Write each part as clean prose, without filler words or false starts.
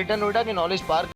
Greater Noida के knowledge park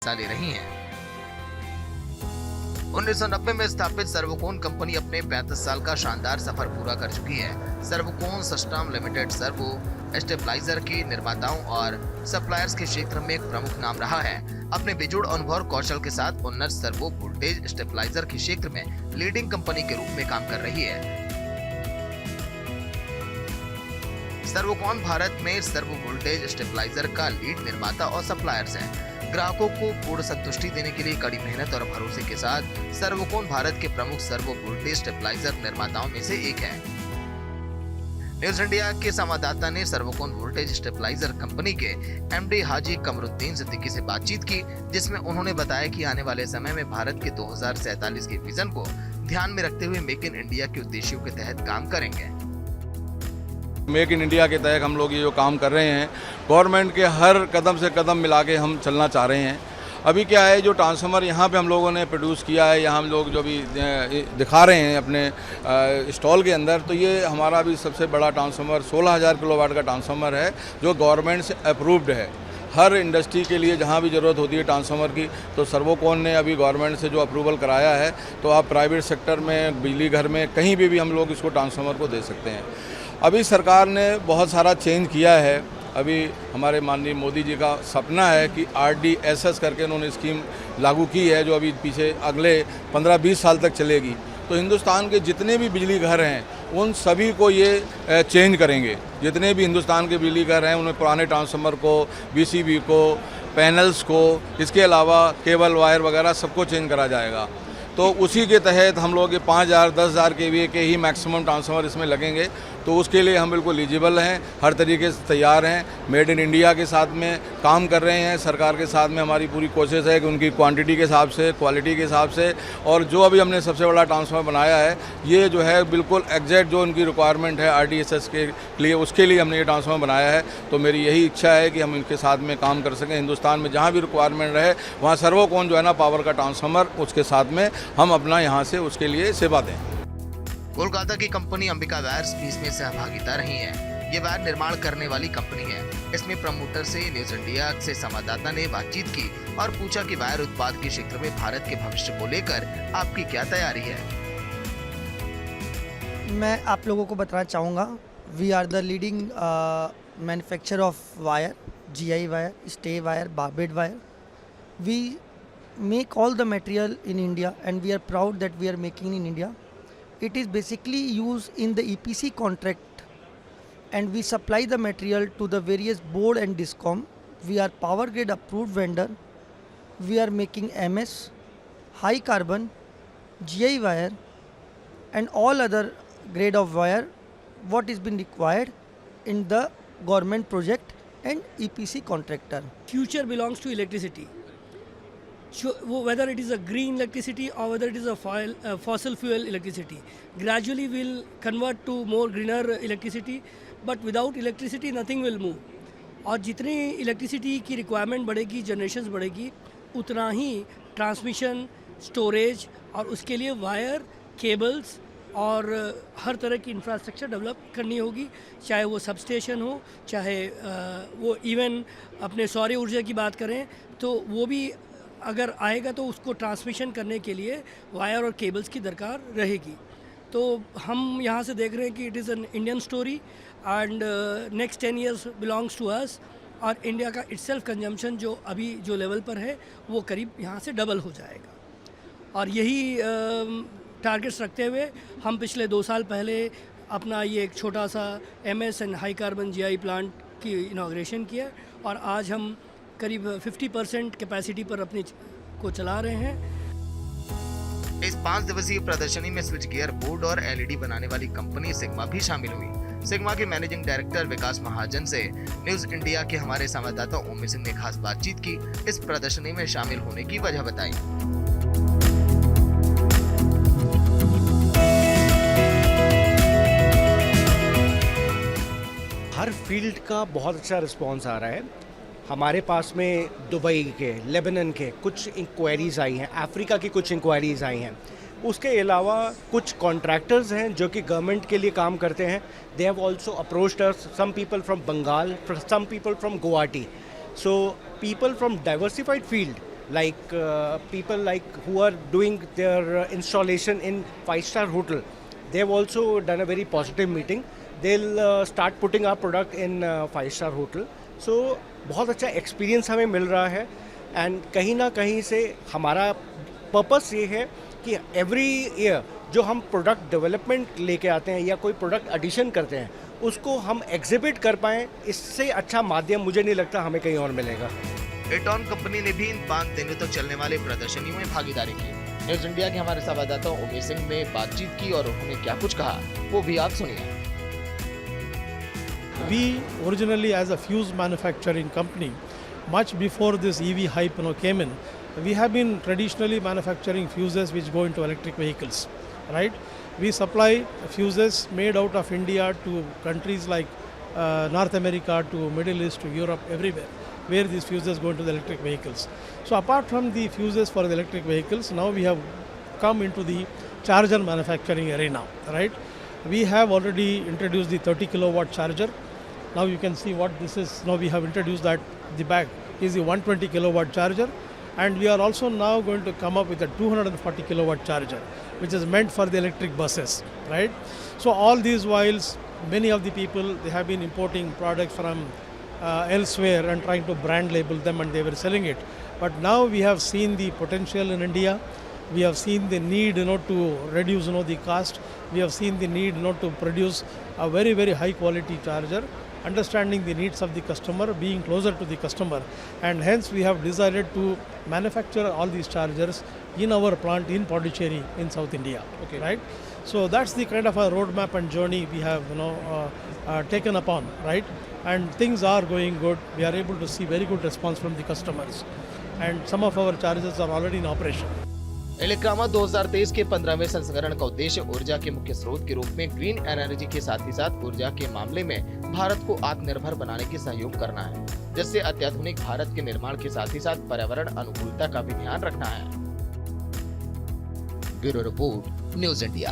हिस्सा ले रही हैं। 1990 में स्थापित सर्वोकोन कंपनी अपने 35 साल का शानदार सफर पूरा कर चुकी है। सर्वोकोन सिस्टम लिमिटेड सर्वो स्टेबलाइजर के निर्माताओं और सप्लायर्स के क्षेत्र में एक प्रमुख नाम रहा है। अपने बेजोड़ अनुभव और कौशल के साथ उन्नत सर्वो वोल्टेज स्टेबलाइजर के क्षेत्र में लीडिंग कंपनी के रूप में काम कर रही है। सर्वोकोन भारत में सर्वो वोल्टेज स्टेबलाइजर का लीड निर्माता और सप्लायर्स है। ग्राहकों को पूर्ण संतुष्टि देने के लिए कड़ी मेहनत और भरोसे के साथ सर्वोकोन भारत के प्रमुख सर्वो वोल्टेज स्टेबलाइजर निर्माताओं में से एक है। न्यूज इंडिया के संवाददाता ने सर्वोकोन वोल्टेज स्टेबलाइजर कंपनी के एमडी हाजी कमरुद्दीन सिद्दीकी से बातचीत की, जिसमें उन्होंने बताया कि आने वाले समय में भारत के 2047 के विजन को ध्यान में रखते हुए मेक इन इंडिया के उद्देश्यों के तहत काम करेंगे। मेक इन इंडिया के तहत हम लोग ये जो काम कर रहे हैं, गवर्नमेंट के हर कदम से कदम मिला के हम चलना चाह रहे हैं। अभी क्या है, जो ट्रांसफार्मर यहाँ पे हम लोगों ने प्रोड्यूस किया है, यहाँ हम लोग जो भी दिखा रहे हैं अपने स्टॉल के अंदर, तो ये हमारा भी सबसे बड़ा ट्रांसफार्मर 16,000 किलोवाट का ट्रांसफार्मर है, जो गवर्नमेंट से अप्रूव्ड है। हर इंडस्ट्री के लिए जहाँ भी ज़रूरत होती है ट्रांसफार्मर की, तो सर्वोकोन ने अभी गवर्नमेंट से जो अप्रूवल कराया है, तो आप प्राइवेट सेक्टर में, बिजली घर में, कहीं भी हम लोग इसको ट्रांसफार्मर को दे सकते हैं। अभी सरकार ने बहुत सारा चेंज किया है। अभी हमारे माननीय मोदी जी का सपना है कि RDSS करके उन्होंने स्कीम लागू की है, जो अभी पीछे अगले 15-20 साल तक चलेगी। तो हिंदुस्तान के जितने भी बिजली घर हैं, उन सभी को ये चेंज करेंगे। जितने भी हिंदुस्तान के बिजली घर हैं, उनमें पुराने ट्रांसफार्मर को, BCB को, पैनल्स को, इसके अलावा केबल वायर वगैरह सबको चेंज करा जाएगा। तो उसी के तहत हम लोग ये 5,000 10,000 kVA के ही मैक्सिमम ट्रांसफार्मर इसमें लगेंगे। तो उसके लिए हम बिल्कुल एलिजिबल हैं, हर तरीके से तैयार हैं। मेड इन इंडिया के साथ में काम कर रहे हैं। सरकार के साथ में हमारी पूरी कोशिश है कि उनकी क्वांटिटी के हिसाब से, क्वालिटी के हिसाब से, और जो अभी हमने सबसे बड़ा ट्रांसफार्मर बनाया है, ये जो है बिल्कुल एग्जैक्ट जो उनकी रिक्वायरमेंट है RDSS के लिए, उसके लिए हमने ये ट्रांसफार्मर बनाया है। तो मेरी यही इच्छा है कि हम इनके साथ में काम कर सकें। हिंदुस्तान में जहाँ भी रिक्वायरमेंट रहे, वहाँ सर्वोकोन जो है ना पावर का ट्रांसफार्मर, उसके साथ में हम अपना यहाँ से उसके लिए सेवा दें। कोलकाता की कंपनी अंबिका वायर्स भी इसमें सहभागिता रही है। ये वायर निर्माण करने वाली कंपनी है। इसमें प्रमोटर से न्यूज इंडिया से संवाददाता ने बातचीत की और पूछा कि वायर उत्पाद के क्षेत्र में भारत के भविष्य को लेकर आपकी क्या तैयारी है। मैं आप लोगों को बताना चाहूँगा, we are the leading manufacturer of wire, GI wire, stay wire, barbed wire. We make all the material in India and we are proud that we are making in India. It is basically used in the EPC contract and we supply the material to the various board and discom. We are power grid approved vendor. We are making MS, high carbon, GI wire and all other grade of wire what is been required in the government project and EPC contractor. Future belongs to electricity. Whether it is a green electricity or whether it is a fossil fuel electricity, gradually we'll convert to more greener electricity, but without electricity nothing will move. और जितनी electricity की requirement बढ़ेगी, generation बढ़ेगी, उतना ही transmission, storage और उसके लिए wire, cables और हर तरह की इंफ्रास्ट्रक्चर डेवलप करनी होगी, चाहे वो सब स्टेशन हो, चाहे वो इवन अपने सौर ऊर्जा की बात करें तो वो भी अगर आएगा तो उसको ट्रांसमिशन करने के लिए वायर और केबल्स की दरकार रहेगी। तो हम यहाँ से देख रहे हैं कि it is an Indian story and next 10 years belongs to us, और इंडिया का इटसेल्फ कंजम्पशन जो अभी जो लेवल पर है वो करीब यहाँ से डबल हो जाएगा। और यही टारगेट्स रखते हुए हम पिछले 2 साल पहले अपना ये एक छोटा सा MS and high carbon GI plant की इनाग्रेशन किया और आज हम करीब 50% कैपेसिटी पर अपनी को चला रहे हैं। इस 5 दिवसीय प्रदर्शनी में स्विच गियर बोर्ड और LED बनाने वाली कंपनी सिग्मा भी शामिल हुई। सिग्मा के मैनेजिंग डायरेक्टर विकास महाजन से न्यूज इंडिया के हमारे संवाददाता ओमी सिंह ने खास बातचीत की, इस प्रदर्शनी में शामिल होने की वजह बताई। हर फील्ड का बहुत अच्छा रिस्पांस आ रहा है। हमारे पास में दुबई के, लेबनान के कुछ इंक्वायरीज़ आई हैं, अफ्रीका की कुछ इंक्वायरीज़ आई हैं। उसके अलावा कुछ कॉन्ट्रैक्टर्स हैं जो कि गवर्नमेंट के लिए काम करते हैं। They have also approached us, some people from Bengal, some people from Guwahati. So people from diversified field like people like who are doing their installation in 5-star hotel, they've also done a very positive meeting. They'll start putting our product in 5-star hotel. So बहुत अच्छा experience हमें मिल रहा है and कहीं ना कहीं से हमारा पर्पस ये है कि एवरी ईयर जो हम प्रोडक्ट डेवलपमेंट लेके आते हैं या कोई प्रोडक्ट एडिशन करते हैं उसको हम एग्जिबिट कर पाएँ। इससे अच्छा माध्यम मुझे नहीं लगता हमें कहीं और मिलेगा। एटॉन कंपनी ने भी इन 5 दिनों तक चलने वाले प्रदर्शनी में भागीदारी की। न्यूज इंडिया के हमारे संवाददाता ओमी सिंह ने बातचीत की और उन्होंने क्या कुछ कहा वो भी आप सुनिए। We originally, as a fuse manufacturing company, much before this EV hype came in, we have been traditionally manufacturing fuses which go into electric vehicles, right? We supply fuses made out of India to countries like North America, to Middle East, to Europe, everywhere, where these fuses go into the electric vehicles. So apart from the fuses for the electric vehicles, now we have come into the charger manufacturing arena, right? We have already introduced the 30 kilowatt charger. Now you can see what this is. Now we have introduced that. The bag is the 120 kilowatt charger, and we are also now going to come up with a 240 kilowatt charger, which is meant for the electric buses, right? So all these whiles, many of the people, they have been importing products from elsewhere and trying to brand label them, and they were selling it. But now we have seen the potential in India. We have seen the need, to reduce, the cost. We have seen the need, to produce a very, very high quality charger, understanding the needs of the customer, being closer to the customer, and hence we have decided to manufacture all these chargers in our plant in Pondicherry in South India. Okay. Right? So that's the kind of a roadmap and journey we have, taken upon, right? And things are going good. We are able to see very good response from the customers, and some of our chargers are already in operation. इलेक्ट्रामा 2023 के 15वें संस्करण का उद्देश्य ऊर्जा के मुख्य स्रोत के रूप में ग्रीन एनर्जी के साथ ही साथ ऊर्जा के मामले में भारत को आत्मनिर्भर बनाने की सहयोग करना है, जिससे अत्याधुनिक भारत के निर्माण के साथ ही साथ पर्यावरण अनुकूलता का भी ध्यान रखना है। Bureau report, news India.